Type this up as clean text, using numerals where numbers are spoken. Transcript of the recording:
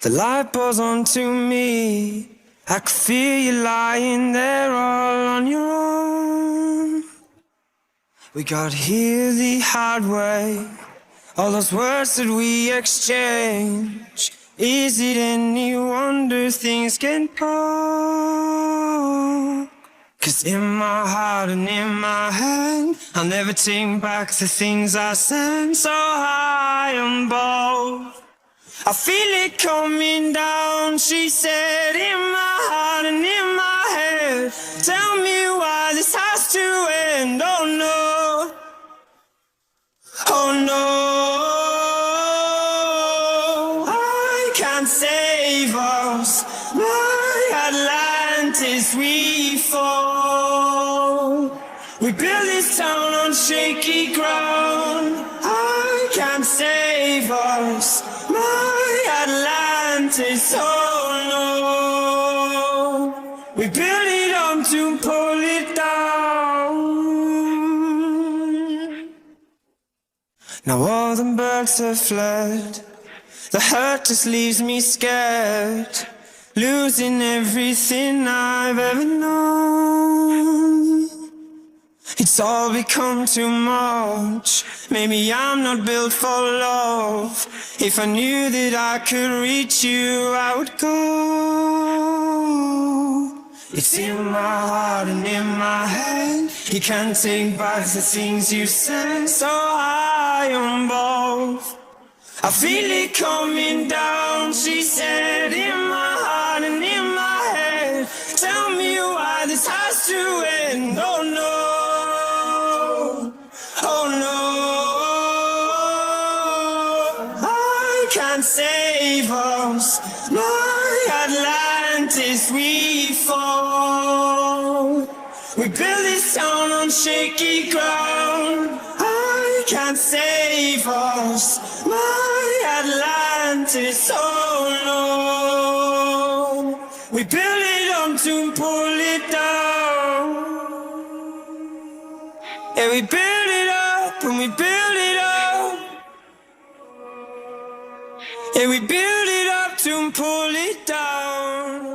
The light pours onto me. I could feel you lying there all on your own. We got here the hard way. All those words that we exchange. Is it any wonder things can go? 'Cause in my heart and in my head, I'll never take back the things I said. So high on both, I feel it coming down, she said, in my heart and in my head. Tell me why this has to end. Oh no, oh no, I can't save us. My Atlantis, we fall. We build this town on shaky ground. I can't save us. My Atlantis, oh no. We build it up to pull it down. Now all the birds have fled. The hurt just leaves me scared, losing everything I've ever known. It's all become too much. Maybe I'm not built for love. If I knew that I could reach you, I would go. It's in my heart and in my head. You can't take back the things you said. So high on both, I feel it coming down, she said, in my heart and in my head. Tell me why this has to end. Oh no, oh no, I can't save us. My Atlantis, we fall. We build this town on shaky ground. I can't save us. My Atlantis, oh no. We build it up to pull it down. Yeah, we build it up and we build it up. Yeah, we build it up to pull it down.